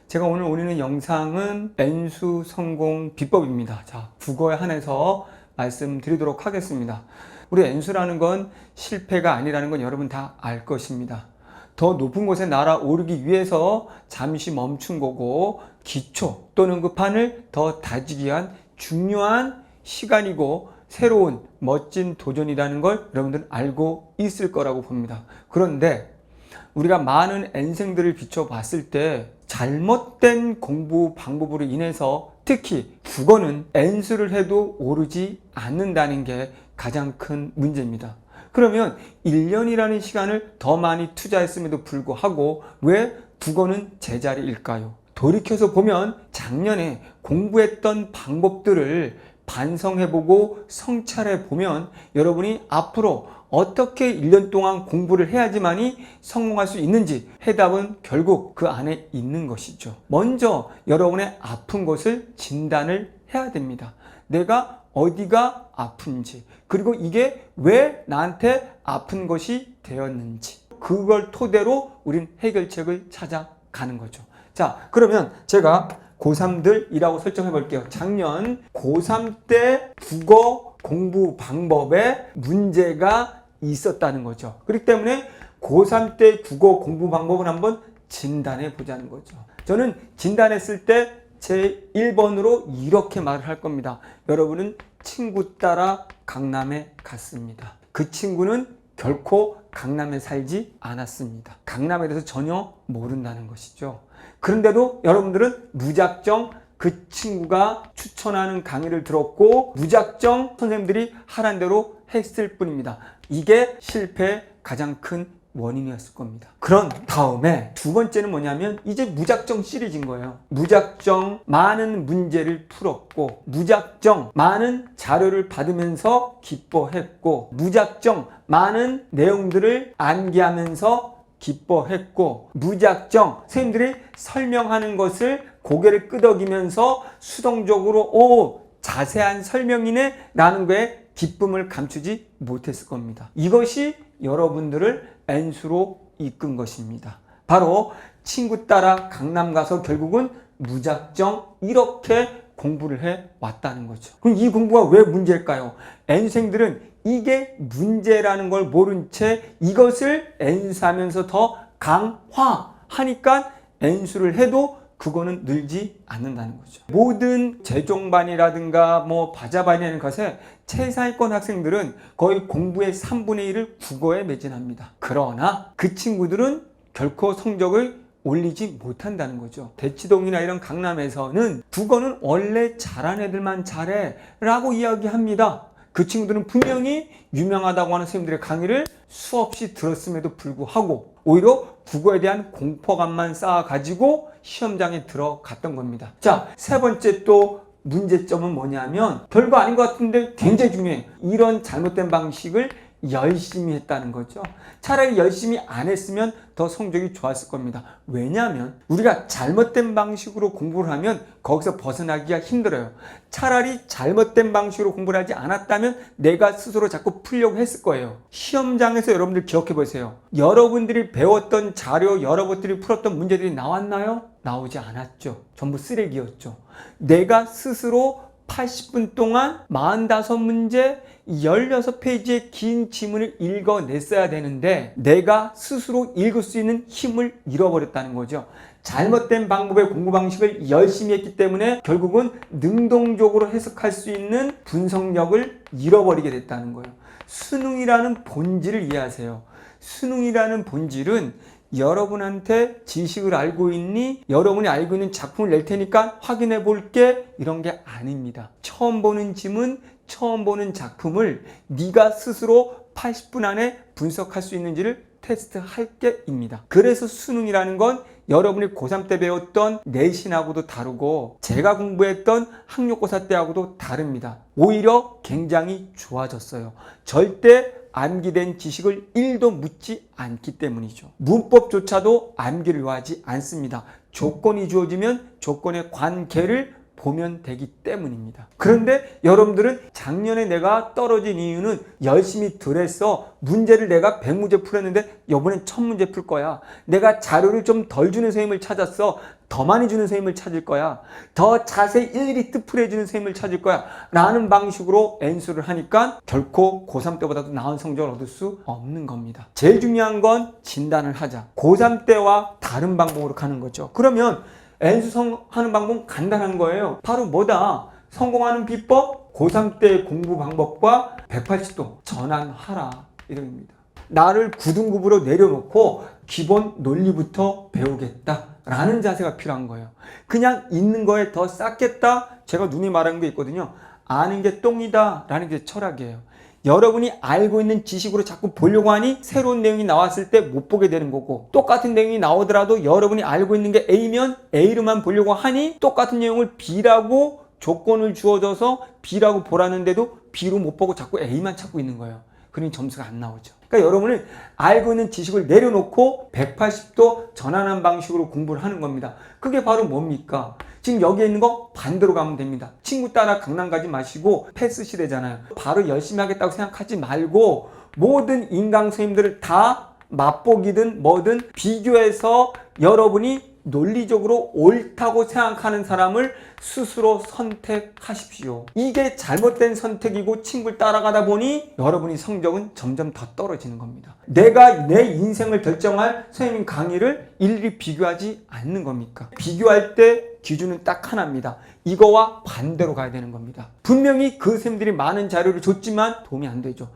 제가 오늘 올리는 영상은 N수 성공 비법입니다. 자, 국어에 한해서 말씀드리도록 하겠습니다. 우리 N수라는 건 실패가 아니라는 건 여러분 다 알 것입니다. 더 높은 곳에 날아오르기 위해서 잠시 멈춘 거고, 기초 또는 그 판을 더 다지기 위한 중요한 시간이고 새로운 멋진 도전이라는 걸 여러분들은 알고 있을 거라고 봅니다. 그런데 우리가 많은 N생들을 비춰봤을 때 잘못된 공부 방법으로 인해서 특히 국어는 N수를 해도 오르지 않는다는 게 가장 큰 문제입니다. 그러면 1년이라는 시간을 더 많이 투자했음에도 불구하고 왜 국어는 제자리일까요? 돌이켜서 보면 작년에 공부했던 방법들을 반성해보고 성찰해보면 여러분이 앞으로 어떻게 1년 동안 공부를 해야지만이 성공할 수 있는지 해답은 결국 그 안에 있는 것이죠. 먼저 여러분의 아픈 것을 진단을 해야 됩니다. 내가 어디가 아픈지, 그리고 이게 왜 나한테 아픈 것이 되었는지, 그걸 토대로 우린 해결책을 찾아가는 거죠. 자, 그러면 제가 고3들이라고 설정해 볼게요. 작년 고3 때 국어 공부 방법에 문제가 있었다는 거죠. 그렇기 때문에 고3 때 국어 공부 방법을 한번 진단해 보자는 거죠. 저는 진단했을 때 제 1번으로 이렇게 말을 할 겁니다. 여러분은 친구 따라 강남에 갔습니다. 그 친구는 결코 강남에 살지 않았습니다. 강남에 대해서 전혀 모른다는 것이죠. 그런데도 여러분들은 무작정 그 친구가 추천하는 강의를 들었고 무작정 선생님들이 하란 대로 했을 뿐입니다. 이게 실패의 가장 큰 원인이었을 겁니다. 그런 다음에 두 번째는 뭐냐면 이제 무작정 시리즈인 거예요. 무작정 많은 문제를 풀었고, 무작정 많은 자료를 받으면서 기뻐했고, 무작정 많은 내용들을 암기하면서 기뻐했고, 무작정 선생님들이 설명하는 것을 고개를 끄덕이면서 수동적으로 자세한 설명이네 라는 거에 기쁨을 감추지 못했을 겁니다. 이것이 여러분들을 N수로 이끈 것입니다. 바로 친구 따라 강남 가서 결국은 무작정 이렇게 공부를 해 왔다는 거죠. 그럼 이 공부가 왜 문제일까요? N생들은 이게 문제라는 걸 모른 채 이것을 N수하면서 더 강화하니까 N수를 해도 그거는 늘지 않는다는 거죠. 모든 재종반이라든가 바자반이라는 것에 최상위권 학생들은 거의 공부의 3분의 1을 국어에 매진합니다. 그러나 그 친구들은 결코 성적을 올리지 못한다는 거죠. 대치동이나 이런 강남에서는 국어는 원래 잘하는 애들만 잘해 라고 이야기합니다. 그 친구들은 분명히 유명하다고 하는 선생님들의 강의를 수없이 들었음에도 불구하고 오히려 국어에 대한 공포감만 쌓아가지고 시험장에 들어갔던 겁니다. 자, 세 번째 또 문제점은 뭐냐면 별거 아닌 것 같은데 굉장히 중요해요. 이런 잘못된 방식을 열심히 했다는 거죠. 차라리 열심히 안 했으면 더 성적이 좋았을 겁니다. 왜냐하면 우리가 잘못된 방식으로 공부를 하면 거기서 벗어나기가 힘들어요. 차라리 잘못된 방식으로 공부를 하지 않았다면 내가 스스로 자꾸 풀려고 했을 거예요. 시험장에서 여러분들 기억해 보세요. 여러분들이 배웠던 자료, 여러분들이 풀었던 문제들이 나왔나요? 나오지 않았죠. 전부 쓰레기였죠. 내가 스스로 80분 동안 45문제 16페이지의 긴 지문을 읽어냈어야 되는데 내가 스스로 읽을 수 있는 힘을 잃어버렸다는 거죠. 잘못된 방법의 공부 방식을 열심히 했기 때문에 결국은 능동적으로 해석할 수 있는 분석력을 잃어버리게 됐다는 거예요. 수능이라는 본질을 이해하세요. 수능이라는 본질은 여러분한테 지식을 알고 있니? 여러분이 알고 있는 작품을 낼 테니까 확인해 볼게. 이런 게 아닙니다. 처음 보는 지문, 처음 보는 작품을 네가 스스로 80분 안에 분석할 수 있는지를 테스트할 게입니다. 그래서 수능이라는 건 여러분이 고3 때 배웠던 내신하고도 다르고 제가 공부했던 학력고사 때하고도 다릅니다. 오히려 굉장히 좋아졌어요. 절대 암기된 지식을 1도 묻지 않기 때문이죠. 문법조차도 암기를 요하지 않습니다. 조건이 주어지면 조건의 관계를 보면 되기 때문입니다. 그런데 여러분들은 작년에 내가 떨어진 이유는 열심히 덜 해서 문제를 내가 100문제 풀었는데 이번엔 1000문제 풀 거야. 내가 자료를 좀 덜 주는 선생님을 찾았어. 더 많이 주는 선생님을 찾을 거야. 더 자세히 일일이 뜻풀이 해주는 선생님을 찾을 거야. 라는 방식으로 N수를 하니까 결코 고3 때보다도 나은 성적을 얻을 수 없는 겁니다. 제일 중요한 건 진단을 하자. 고3 때와 다른 방법으로 가는 거죠. 그러면 N수 하는 방법은 간단한 거예요. 바로 뭐다? 성공하는 비법, 고3 때 공부 방법과 180도 전환하라. 이겁니다. 나를 9등급으로 내려놓고 기본 논리부터 배우겠다. 라는 자세가 필요한 거예요. 그냥 있는 거에 더 쌓겠다. 제가 누누이 말하는 게 있거든요. 아는 게 똥이다. 라는 게 철학이에요. 여러분이 알고 있는 지식으로 자꾸 보려고 하니 새로운 내용이 나왔을 때 못 보게 되는 거고, 똑같은 내용이 나오더라도 여러분이 알고 있는 게 A면 A로만 보려고 하니 똑같은 내용을 B라고 조건을 주어져서 B라고 보라는데도 B로 못 보고 자꾸 A만 찾고 있는 거예요. 그러니 점수가 안 나오죠. 그러니까 여러분은 알고 있는 지식을 내려놓고 180도 전환한 방식으로 공부를 하는 겁니다. 그게 바로 뭡니까? 지금 여기에 있는 거 반대로 가면 됩니다. 친구 따라 강남 가지 마시고 패스 시대잖아요. 바로 열심히 하겠다고 생각하지 말고 모든 인강 선생님들을 다 맛보기든 뭐든 비교해서 여러분이 논리적으로 옳다고 생각하는 사람을 스스로 선택하십시오. 이게 잘못된 선택이고 친구를 따라가다 보니 여러분이 성적은 점점 더 떨어지는 겁니다. 내가 내 인생을 결정할 선생님 강의를 일일이 비교하지 않는 겁니까? 비교할 때 기준은 딱 하나입니다. 이거와 반대로 가야 되는 겁니다. 분명히 그 선생님들이 많은 자료를 줬지만 도움이 안 되죠.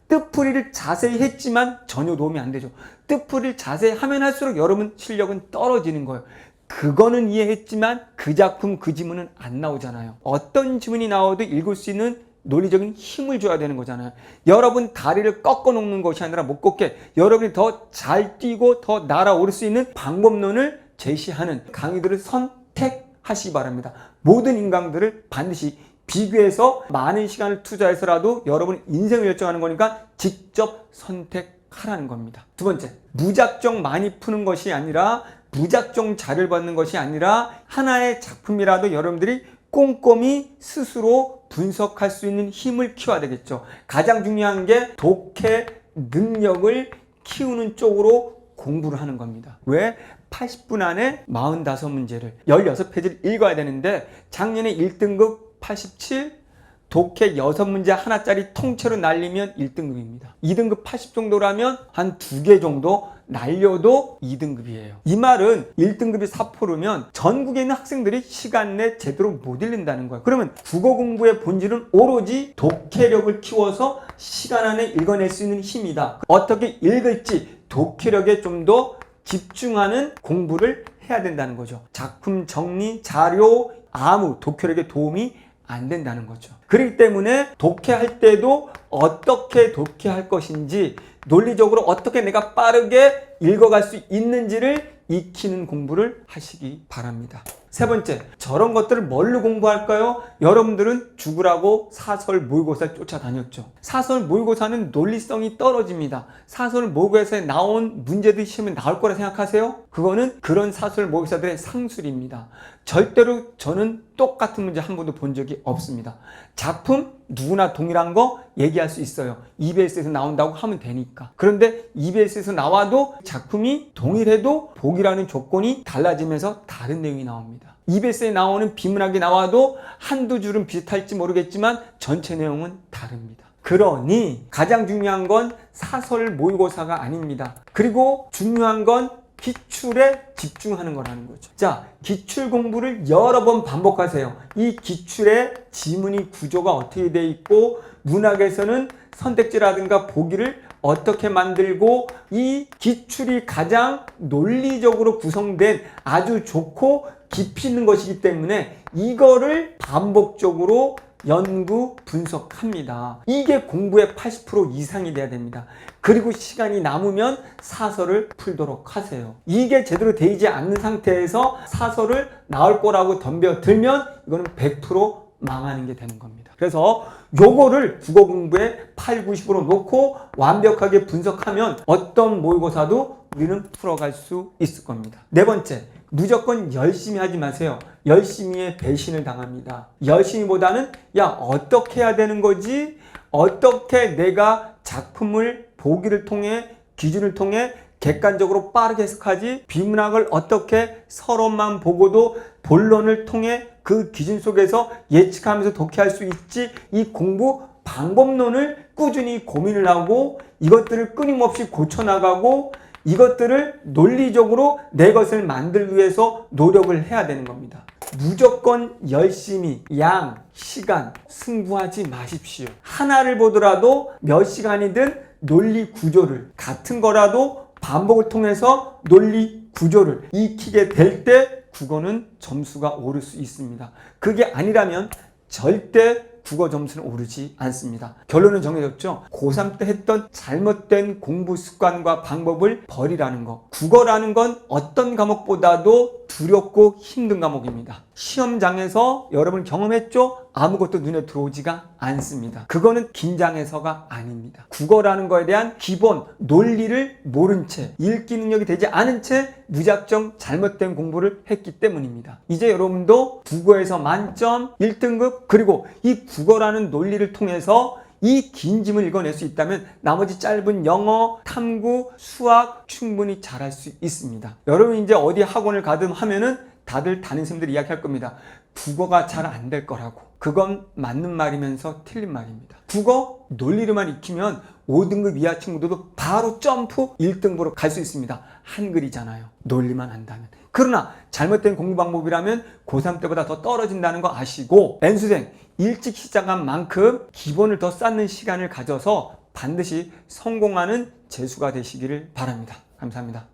뜻풀이를 자세히 했지만 전혀 도움이 안 되죠. 뜻풀이를 자세히 하면 할수록 여러분 실력은 떨어지는 거예요. 그거는 이해했지만 그 작품 그 지문은 안 나오잖아요. 어떤 지문이 나와도 읽을 수 있는 논리적인 힘을 줘야 되는 거잖아요. 여러분 다리를 꺾어 놓는 것이 아니라 못 걷게 여러분이 더 잘 뛰고 더 날아오를 수 있는 방법론을 제시하는 강의들을 선택하시기 바랍니다. 모든 인강들을 반드시 비교해서 많은 시간을 투자해서라도 여러분 인생을 결정하는 거니까 직접 선택하라는 겁니다. 두 번째, 무작정 많이 푸는 것이 아니라 무작정 자료를 받는 것이 아니라 하나의 작품이라도 여러분들이 꼼꼼히 스스로 분석할 수 있는 힘을 키워야 되겠죠. 가장 중요한 게 독해 능력을 키우는 쪽으로 공부를 하는 겁니다. 왜? 80분 안에 45문제를 16페이지를 읽어야 되는데 작년에 1등급 87, 독해 6문제 하나짜리 통째로 날리면 1등급입니다. 2등급 80 정도라면 한 2개 정도 날려도 2등급이에요. 이 말은 1등급이 4%면 전국에 있는 학생들이 시간 내 제대로 못 읽는다는 거예요. 그러면 국어 공부의 본질은 오로지 독해력을 키워서 시간 안에 읽어낼 수 있는 힘이다. 어떻게 읽을지 독해력에 좀 더 집중하는 공부를 해야 된다는 거죠. 작품 정리, 자료, 아무 독해력에 도움이 안 된다는 거죠. 그렇기 때문에 독해할 때도 어떻게 독해할 것인지 논리적으로 어떻게 내가 빠르게 읽어갈 수 있는지를 익히는 공부를 하시기 바랍니다. 세 번째, 저런 것들을 뭘로 공부할까요? 여러분들은 죽으라고 사설 모의고사를 쫓아다녔죠. 사설 모의고사는 논리성이 떨어집니다. 사설 모의고사에 나온 문제들이 시험에 나올 거라 생각하세요? 그거는 그런 사설 모의고사들의 상술입니다. 절대로 저는 똑같은 문제 한 번도 본 적이 없습니다. 작품 누구나 동일한 거 얘기할 수 있어요. EBS에서 나온다고 하면 되니까. 그런데 EBS에서 나와도 작품이 동일해도 보기라는 조건이 달라지면서 다른 내용이 나옵니다. EBS에 나오는 비문학이 나와도 한두 줄은 비슷할지 모르겠지만 전체 내용은 다릅니다. 그러니 가장 중요한 건 사설 모의고사가 아닙니다. 그리고 중요한 건 기출에 집중하는 거라는 거죠. 자, 기출 공부를 여러 번 반복하세요. 이 기출의 지문이 구조가 어떻게 돼 있고 문학에서는 선택지라든가 보기를 어떻게 만들고 이 기출이 가장 논리적으로 구성된 아주 좋고 깊이 있는 것이기 때문에 이거를 반복적으로 연구, 분석합니다. 이게 공부의 80% 이상이 돼야 됩니다. 그리고 시간이 남으면 사설을 풀도록 하세요. 이게 제대로 되지 않는 상태에서 사설을 나올 거라고 덤벼들면 이거는 100% 망하는 게 되는 겁니다. 그래서 요거를 국어 공부에 8, 90으로 놓고 완벽하게 분석하면 어떤 모의고사도 우리는 풀어갈 수 있을 겁니다. 네 번째, 무조건 열심히 하지 마세요. 열심히에 배신을 당합니다. 열심히보다는 야, 어떻게 해야 되는 거지? 어떻게 내가 작품을 보기를 통해, 기준을 통해 객관적으로 빠르게 해석하지? 비문학을 어떻게 서론만 보고도 본론을 통해 그 기준 속에서 예측하면서 독해할 수 있지? 이 공부 방법론을 꾸준히 고민을 하고 이것들을 끊임없이 고쳐나가고 이것들을 논리적으로 내 것을 만들기 위해서 노력을 해야 되는 겁니다. 무조건 열심히 양, 시간 승부하지 마십시오. 하나를 보더라도 몇 시간이든 논리 구조를, 같은 거라도 반복을 통해서 논리 구조를 익히게 될 때 국어는 점수가 오를 수 있습니다. 그게 아니라면 절대 국어 점수는 오르지 않습니다. 결론은 정해졌죠? 고3 때 했던 잘못된 공부 습관과 방법을 버리라는 거. 국어라는 건 어떤 과목보다도 두렵고 힘든 과목입니다. 시험장에서 여러분 경험했죠? 아무것도 눈에 들어오지가 않습니다. 그거는 긴장해서가 아닙니다. 국어라는 거에 대한 기본 논리를 모른 채, 읽기 능력이 되지 않은 채 무작정 잘못된 공부를 했기 때문입니다. 이제 여러분도 국어에서 만점 1등급, 그리고 이 국어라는 논리를 통해서 이 긴 짐을 읽어낼 수 있다면 나머지 짧은 영어, 탐구, 수학 충분히 잘할 수 있습니다. 여러분 이제 어디 학원을 가든 하면은 다들 담임선생님들이 이야기할 겁니다. 국어가 잘 안 될 거라고. 그건 맞는 말이면서 틀린 말입니다. 국어 논리를만 익히면 5등급 이하 친구들도 바로 점프 1등급으로 갈 수 있습니다. 한글이잖아요. 논리만 한다면. 그러나 잘못된 공부 방법이라면 고3 때보다 더 떨어진다는 거 아시고 N수생 일찍 시작한 만큼 기본을 더 쌓는 시간을 가져서 반드시 성공하는 재수가 되시기를 바랍니다. 감사합니다.